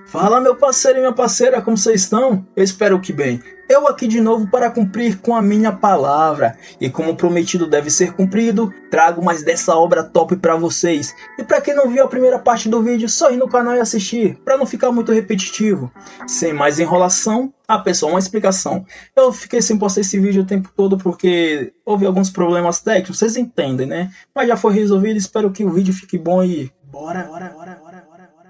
Fala, meu parceiro e minha parceira, como vocês estão? Eu espero que bem. Eu aqui de novo para cumprir com a minha palavra. E como prometido deve ser cumprido, trago mais dessa obra top para vocês. E para quem não viu a primeira parte do vídeo, só ir no canal e assistir, para não ficar muito repetitivo. Sem mais enrolação, pessoal, uma explicação. Eu fiquei sem postar esse vídeo o tempo todo porque houve alguns problemas técnicos, vocês entendem, né? Mas já foi resolvido, espero que o vídeo fique bom e bora.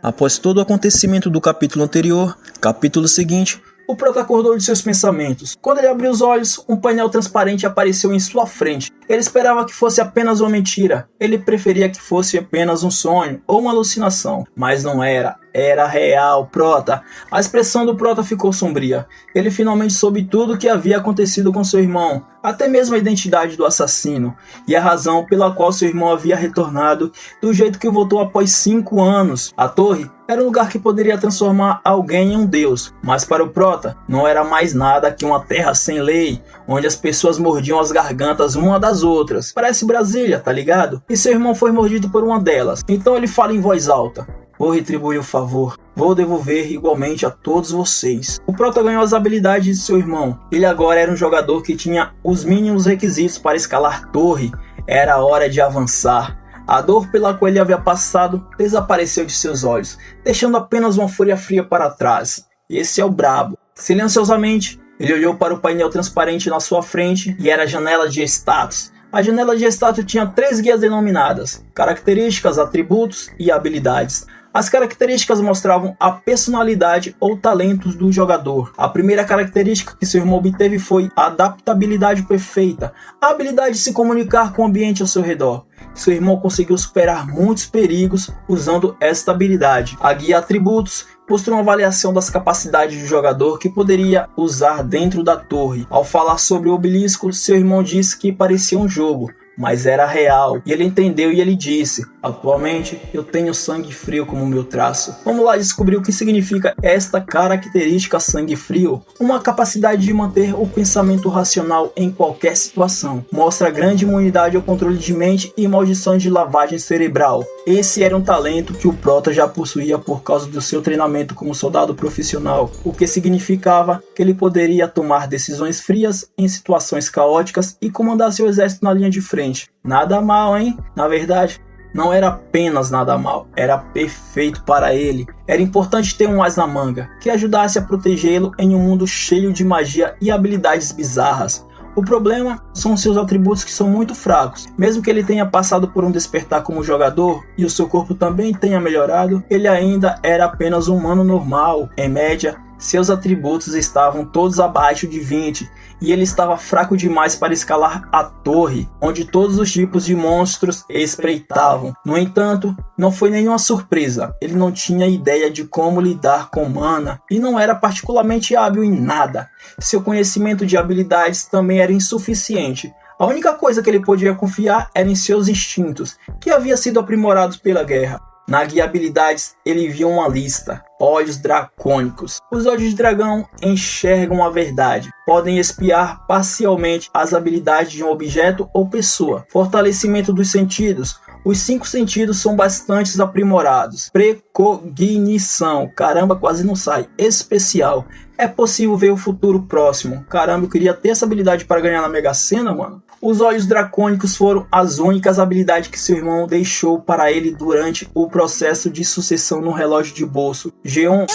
Após todo o acontecimento do capítulo anterior, capítulo seguinte, o Prota acordou de seus pensamentos. Quando ele abriu os olhos, um painel transparente apareceu em sua frente. Ele esperava que fosse apenas uma mentira. Ele preferia que fosse apenas um sonho ou uma alucinação. Mas não era. Era real, Prota. A expressão do Prota ficou sombria. Ele finalmente soube tudo o que havia acontecido com seu irmão. Até mesmo a identidade do assassino. E a razão pela qual seu irmão havia retornado do jeito que voltou após 5 anos. A torre era um lugar que poderia transformar alguém em um deus. Mas para o Prota, não era mais nada que uma terra sem lei, onde as pessoas mordiam as gargantas uma das outras. Parece Brasília, tá ligado? E seu irmão foi mordido por uma delas. Então ele fala em voz alta: vou retribuir o favor. Vou devolver igualmente a todos vocês. O Prota ganhou as habilidades de seu irmão. Ele agora era um jogador que tinha os mínimos requisitos para escalar torre. Era hora de avançar. A dor pela qual ele havia passado desapareceu de seus olhos, deixando apenas uma fúria fria para trás. E esse é o brabo. Silenciosamente, ele olhou para o painel transparente na sua frente e era a janela de status. A janela de status tinha 3 guias denominadas: características, atributos e habilidades. As características mostravam a personalidade ou talentos do jogador. A primeira característica que seu irmão obteve foi a adaptabilidade perfeita, a habilidade de se comunicar com o ambiente ao seu redor. Seu irmão conseguiu superar muitos perigos usando esta habilidade. A guia Atributos mostrou uma avaliação das capacidades do jogador que poderia usar dentro da torre. Ao falar sobre o obelisco, seu irmão disse que parecia um jogo, mas era real. E ele entendeu e ele disse: atualmente eu tenho sangue frio como meu traço. Vamos lá descobrir o que significa esta característica sangue frio. Uma capacidade de manter o pensamento racional em qualquer situação. Mostra grande imunidade ao controle de mente e maldição de lavagem cerebral. Esse era um talento que o Prota já possuía por causa do seu treinamento como soldado profissional, o que significava que ele poderia tomar decisões frias em situações caóticas e comandar seu exército na linha de frente. Nada mal, hein? Na verdade, não era apenas nada mal, era perfeito para ele. Era importante ter um as na manga, que ajudasse a protegê-lo em um mundo cheio de magia e habilidades bizarras. O problema são seus atributos, que são muito fracos. Mesmo que ele tenha passado por um despertar como jogador e o seu corpo também tenha melhorado, ele ainda era apenas um humano normal. Em média, seus atributos estavam todos abaixo de 20 e ele estava fraco demais para escalar a torre, onde todos os tipos de monstros espreitavam. No entanto, não foi nenhuma surpresa. Ele não tinha ideia de como lidar com mana e não era particularmente hábil em nada. Seu conhecimento de habilidades também era insuficiente. A única coisa que ele podia confiar era em seus instintos, que haviam sido aprimorados pela guerra. Na guia habilidades, ele viu uma lista: olhos dracônicos. Os olhos de dragão enxergam a verdade. Podem espiar parcialmente as habilidades de um objeto ou pessoa. Fortalecimento dos sentidos. Os 5 sentidos são bastante aprimorados. Precognição. Caramba, quase não sai. Especial. É possível ver o futuro próximo. Caramba, eu queria ter essa habilidade para ganhar na Mega Sena, mano. Os olhos dracônicos foram as únicas habilidades que seu irmão deixou para ele durante o processo de sucessão no relógio de bolso. Geon,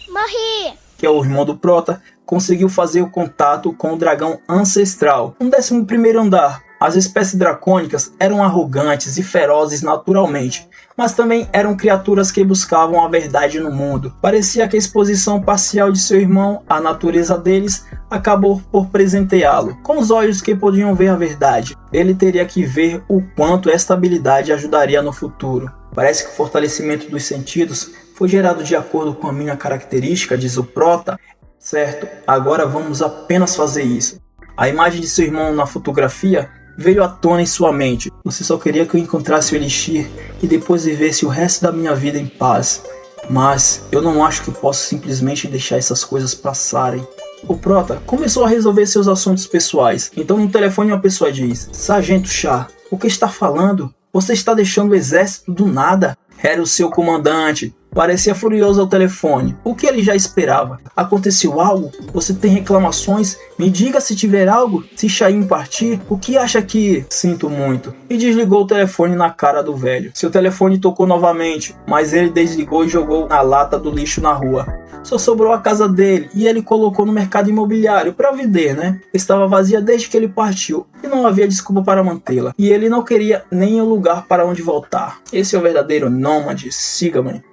morri, que é o irmão do Prota, conseguiu fazer o contato com o dragão ancestral. No 11º andar, as espécies dracônicas eram arrogantes e ferozes naturalmente, mas também eram criaturas que buscavam a verdade no mundo. Parecia que a exposição parcial de seu irmão à natureza deles acabou por presenteá-lo com os olhos que podiam ver a verdade. Ele teria que ver o quanto esta habilidade ajudaria no futuro. Parece que o fortalecimento dos sentidos foi gerado de acordo com a minha característica, diz o Prota. Certo, agora vamos apenas fazer isso. A imagem de seu irmão na fotografia veio à tona em sua mente. Você só queria que eu encontrasse o Elixir e depois vivesse o resto da minha vida em paz. Mas eu não acho que posso simplesmente deixar essas coisas passarem. O Prota começou a resolver seus assuntos pessoais. Então no telefone uma pessoa diz: Sargento Chá, o que está falando? Você está deixando o exército do nada? Era o seu comandante. parecia furioso ao telefone. O que ele já esperava? Aconteceu algo? Você tem reclamações? Me diga se tiver algo. Se Chaim partir, o que acha que... Sinto muito. E desligou o telefone na cara do velho. Seu telefone tocou novamente, mas ele desligou e jogou na lata do lixo na rua. Só sobrou a casa dele e ele colocou no mercado imobiliário para vender, né? Estava vazia desde que ele partiu e não havia desculpa para mantê-la. E ele não queria nem o lugar para onde voltar. Esse é o verdadeiro nômade Sigma.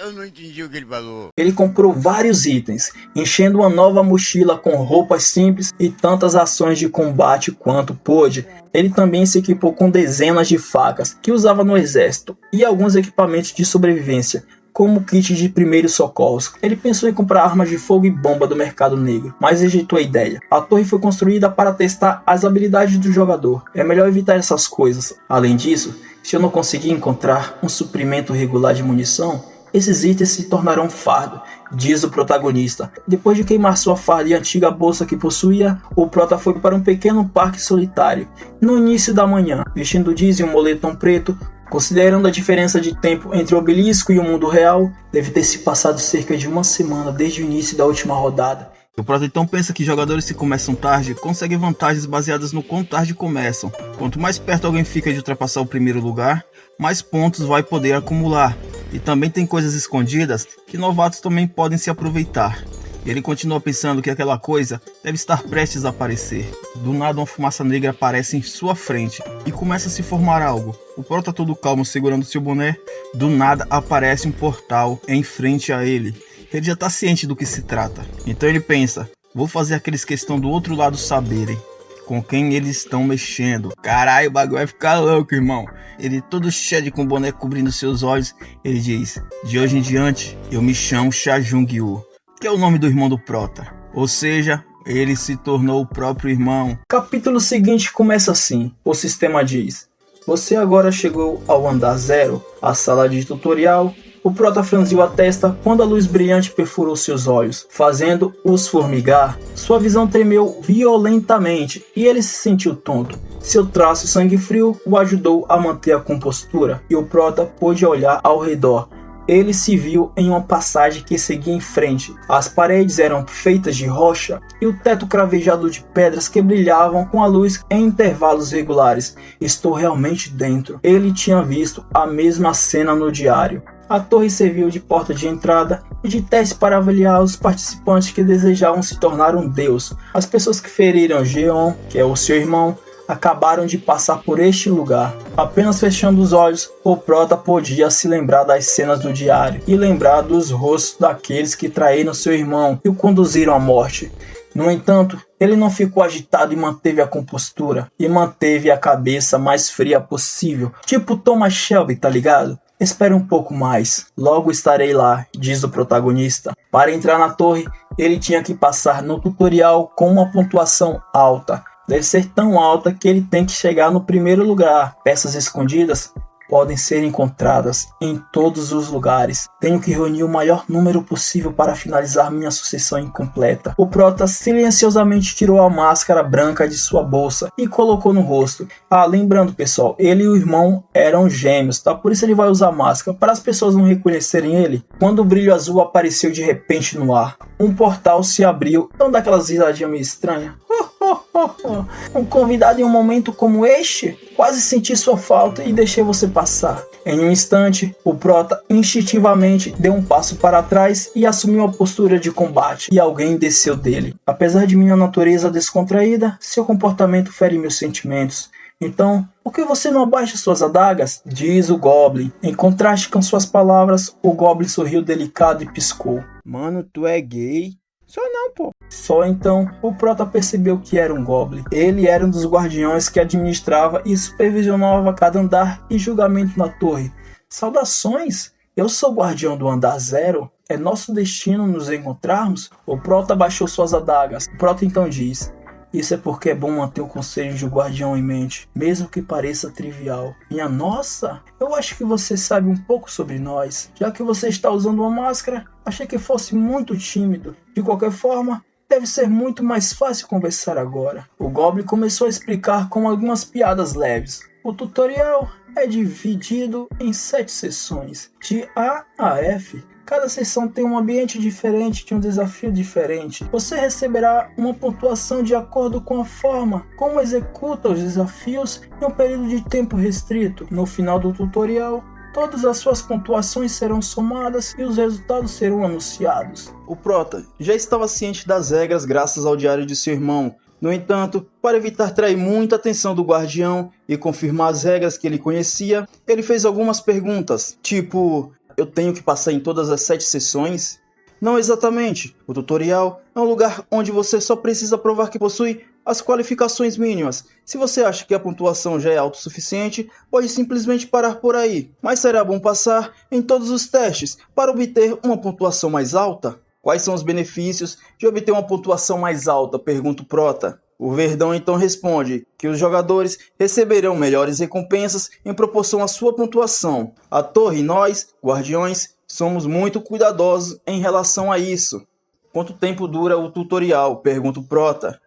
Eu não entendi o que ele falou. Ele comprou vários itens, enchendo uma nova mochila com roupas simples e tantas ações de combate quanto pôde. Ele também se equipou com dezenas de facas que usava no exército e alguns equipamentos de sobrevivência, como kit de primeiros socorros. Ele pensou em comprar armas de fogo e bomba do mercado negro, mas rejeitou a ideia. A torre foi construída para testar as habilidades do jogador. É melhor evitar essas coisas. Além disso, se eu não conseguir encontrar um suprimento regular de munição, esses itens se tornarão fardo, diz o protagonista. Depois de queimar sua farda e a antiga bolsa que possuía, o prota foi para um pequeno parque solitário, no início da manhã, vestindo jeans e um moletom preto. Considerando a diferença de tempo entre o obelisco e o mundo real, deve ter se passado cerca de uma semana desde o início da última rodada. O Prota então pensa que jogadores que começam tarde conseguem vantagens baseadas no quão tarde começam. Quanto mais perto alguém fica de ultrapassar o primeiro lugar, mais pontos vai poder acumular. E também tem coisas escondidas que novatos também podem se aproveitar. E ele continua pensando que aquela coisa deve estar prestes a aparecer. Do nada uma fumaça negra aparece em sua frente e começa a se formar algo. O Prota todo calmo segurando seu boné, do nada aparece um portal em frente a ele. Ele já está ciente do que se trata. Então ele pensa, vou fazer aqueles que estão do outro lado saberem com quem eles estão mexendo. Caralho, o bagulho vai ficar louco, irmão. Ele todo cheio com o boné cobrindo seus olhos, ele diz, de hoje em diante eu me chamo Shajung-Yu, que é o nome do irmão do Prota. Ou seja, ele se tornou o próprio irmão. Capítulo seguinte começa assim. O sistema diz, você agora chegou ao andar 0, a sala de tutorial. O Prota franziu a testa quando a luz brilhante perfurou seus olhos, fazendo-os formigar. Sua visão tremeu violentamente e ele se sentiu tonto. Seu traço sangue frio o ajudou a manter a compostura e o Prota pôde olhar ao redor. Ele se viu em uma passagem que seguia em frente. As paredes eram feitas de rocha e o teto cravejado de pedras que brilhavam com a luz em intervalos regulares. Estou realmente dentro. Ele tinha visto a mesma cena no diário. A torre serviu de porta de entrada e de teste para avaliar os participantes que desejavam se tornar um deus. As pessoas que feriram Geon, que é o seu irmão, acabaram de passar por este lugar. Apenas fechando os olhos, o Prota podia se lembrar das cenas do diário e lembrar dos rostos daqueles que traíram seu irmão e o conduziram à morte. No entanto, ele não ficou agitado e manteve a compostura e manteve a cabeça mais fria possível, tipo Thomas Shelby, tá ligado? Espere um pouco mais, logo estarei lá, diz o protagonista. Para entrar na torre, ele tinha que passar no tutorial com uma pontuação alta. Deve ser tão alta que ele tem que chegar no primeiro lugar. Peças escondidas podem ser encontradas em todos os lugares. Tenho que reunir o maior número possível para finalizar minha sucessão incompleta. O Prota silenciosamente tirou a máscara branca de sua bolsa e colocou no rosto. Lembrando, pessoal, ele e o irmão eram gêmeos, tá? Por isso ele vai usar máscara, para as pessoas não reconhecerem ele. Quando o brilho azul apareceu de repente no ar, um portal se abriu. Então dá aquelas risadinhas meio estranhas. Um convidado em um momento como este? Quase senti sua falta e deixei você passar. Em um instante, o Prota instintivamente deu um passo para trás e assumiu a postura de combate, e alguém desceu dele. Apesar de minha natureza descontraída, seu comportamento fere meus sentimentos. Então, por que você não abaixa suas adagas? Diz o Goblin. Em contraste com suas palavras, o Goblin sorriu delicado e piscou. Mano, tu é gay? Só não, pô. Só então o Prota percebeu que era um Goblin. Ele era um dos guardiões que administrava e supervisionava cada andar e julgamento na torre. Saudações! Eu sou o guardião do andar 0. É nosso destino nos encontrarmos? O Prota baixou suas adagas. O Prota então diz: isso é porque é bom manter o conselho de um guardião em mente, mesmo que pareça trivial. Minha nossa, eu acho que você sabe um pouco sobre nós. Já que você está usando uma máscara, achei que fosse muito tímido. De qualquer forma, deve ser muito mais fácil conversar agora. O Goblin começou a explicar com algumas piadas leves. O tutorial é dividido em 7 sessões, de A a F. Cada sessão tem um ambiente diferente, de um desafio diferente. Você receberá uma pontuação de acordo com a forma como executa os desafios em um período de tempo restrito. No final do tutorial, todas as suas pontuações serão somadas e os resultados serão anunciados. O Prota já estava ciente das regras graças ao diário de seu irmão. No entanto, para evitar trair muita atenção do guardião e confirmar as regras que ele conhecia, ele fez algumas perguntas, tipo: eu tenho que passar em todas as 7 sessões? Não exatamente. O tutorial é um lugar onde você só precisa provar que possui as qualificações mínimas. Se você acha que a pontuação já é autossuficiente, pode simplesmente parar por aí. Mas será bom passar em todos os testes para obter uma pontuação mais alta? Quais são os benefícios de obter uma pontuação mais alta? Pergunta o Prota. O Verdão então responde que os jogadores receberão melhores recompensas em proporção à sua pontuação. A Torre e nós, guardiões, somos muito cuidadosos em relação a isso. Quanto tempo dura o tutorial? Pergunta o Prota.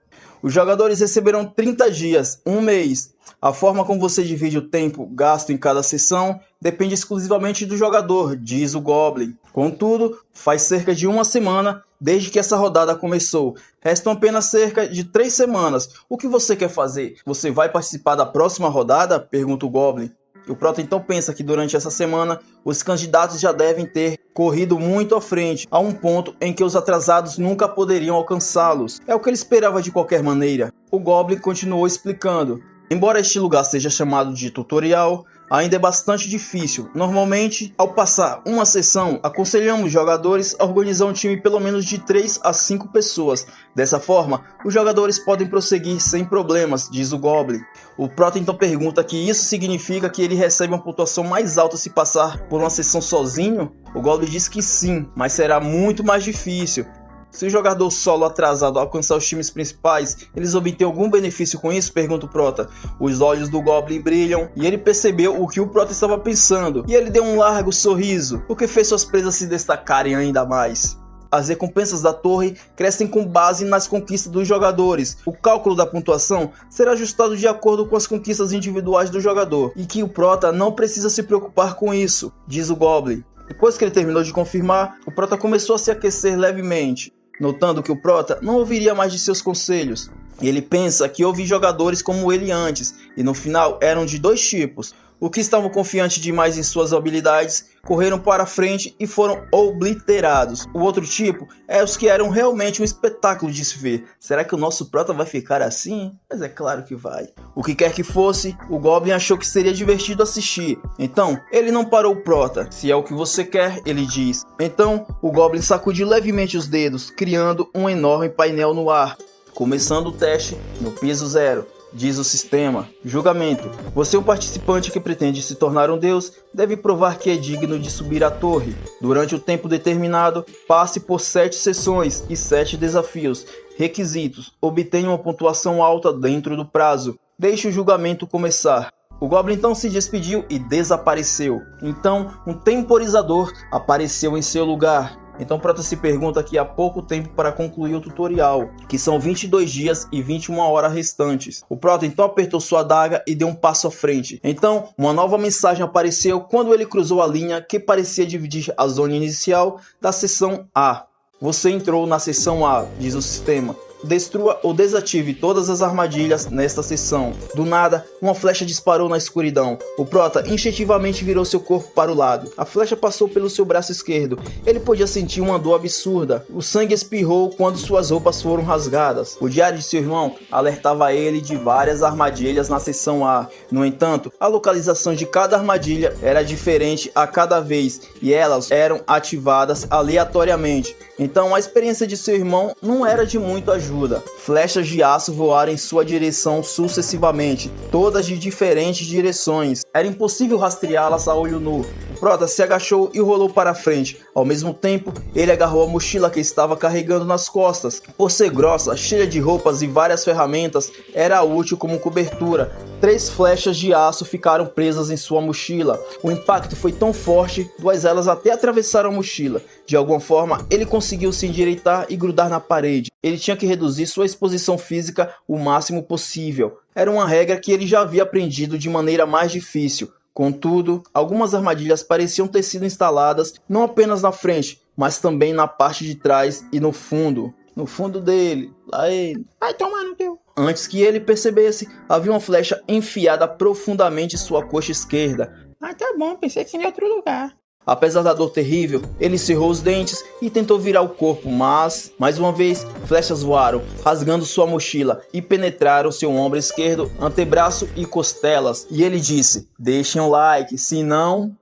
Os jogadores receberão 30 dias, um mês. A forma como você divide o tempo gasto em cada sessão depende exclusivamente do jogador, diz o Goblin. Contudo, faz cerca de uma semana desde que essa rodada começou. Restam apenas cerca de 3 semanas. O que você quer fazer? Você vai participar da próxima rodada? Pergunta o Goblin. O Prota então pensa que durante essa semana os candidatos já devem ter corrido muito à frente, a um ponto em que os atrasados nunca poderiam alcançá-los. É o que ele esperava de qualquer maneira. O Goblin continuou explicando. Embora este lugar seja chamado de tutorial, ainda é bastante difícil. Normalmente, ao passar uma sessão, aconselhamos os jogadores a organizar um time pelo menos de 3 a 5 pessoas. Dessa forma, os jogadores podem prosseguir sem problemas, diz o Goblin. O Prota então pergunta que isso significa que ele recebe uma pontuação mais alta se passar por uma sessão sozinho? O Goblin diz que sim, mas será muito mais difícil. Se o jogador solo atrasado alcançar os times principais, eles obtêm algum benefício com isso? Pergunta o Prota. Os olhos do Goblin brilham e ele percebeu o que o Prota estava pensando. E ele deu um largo sorriso, o que fez suas presas se destacarem ainda mais. As recompensas da torre crescem com base nas conquistas dos jogadores. O cálculo da pontuação será ajustado de acordo com as conquistas individuais do jogador. E que o Prota não precisa se preocupar com isso, diz o Goblin. Depois que ele terminou de confirmar, o Prota começou a se aquecer levemente, notando que o Prota não ouviria mais de seus conselhos. Ele pensa que houve jogadores como ele antes, e no final eram de 2 tipos. Os que estavam confiantes demais em suas habilidades correram para a frente e foram obliterados. O outro tipo é os que eram realmente um espetáculo de se ver. Será que o nosso Prota vai ficar assim? Mas é claro que vai. O que quer que fosse, o Goblin achou que seria divertido assistir. Então, ele não parou o Prota. Se é o que você quer, ele diz. Então, o Goblin sacudiu levemente os dedos, criando um enorme painel no ar. Começando o teste no piso 0. Diz o sistema. Julgamento. Você, um participante que pretende se tornar um deus, deve provar que é digno de subir à torre. Durante o tempo determinado, passe por 7 sessões e 7 desafios. Requisitos. Obtenha uma pontuação alta dentro do prazo. Deixe o julgamento começar. O Goblin então se despediu e desapareceu. Então, um temporizador apareceu em seu lugar. Então Prota se pergunta que há pouco tempo para concluir o tutorial, que são 22 dias e 21 horas restantes. O Prota então apertou sua adaga e deu um passo à frente. Então, uma nova mensagem apareceu quando ele cruzou a linha que parecia dividir a zona inicial da seção A. Você entrou na seção A, diz o sistema. Destrua ou desative todas as armadilhas nesta seção. Do nada, uma flecha disparou na escuridão. O Prota instintivamente virou seu corpo para o lado. A flecha passou pelo seu braço esquerdo. Ele podia sentir uma dor absurda. O sangue espirrou quando suas roupas foram rasgadas. O diário de seu irmão alertava ele de várias armadilhas na seção A. No entanto, a localização de cada armadilha era diferente a cada vez e elas eram ativadas aleatoriamente. Então a experiência de seu irmão não era de muito ajuda. Flechas de aço voaram em sua direção sucessivamente, todas de diferentes direções. Era impossível rastreá-las a olho nu. O Prota se agachou e rolou para frente. Ao mesmo tempo, ele agarrou a mochila que estava carregando nas costas. Por ser grossa, cheia de roupas e várias ferramentas, era útil como cobertura. 3 flechas de aço ficaram presas em sua mochila. O impacto foi tão forte, 2 delas até atravessaram a mochila. De alguma forma, ele conseguiu se endireitar e grudar na parede. Ele tinha que reduzir sua exposição física o máximo possível. Era uma regra que ele já havia aprendido de maneira mais difícil. Contudo, algumas armadilhas pareciam ter sido instaladas não apenas na frente, mas também na parte de trás e no fundo. No fundo dele, lá ele. Vai tomar no teu. Antes que ele percebesse, havia uma flecha enfiada profundamente em sua coxa esquerda. Ah, tá bom, pensei que seria em outro lugar. Apesar da dor terrível, ele cerrou os dentes e tentou virar o corpo, mas, mais uma vez, flechas voaram, rasgando sua mochila e penetraram seu ombro esquerdo, antebraço e costelas. E ele disse, deixem o like, senão...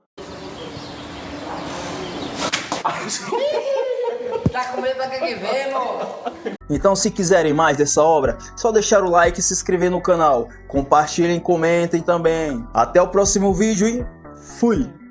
Tá com medo daquele que vem, mano? Então, se quiserem mais dessa obra, só deixar o like e se inscrever no canal. Compartilhem, comentem também. Até o próximo vídeo e fui!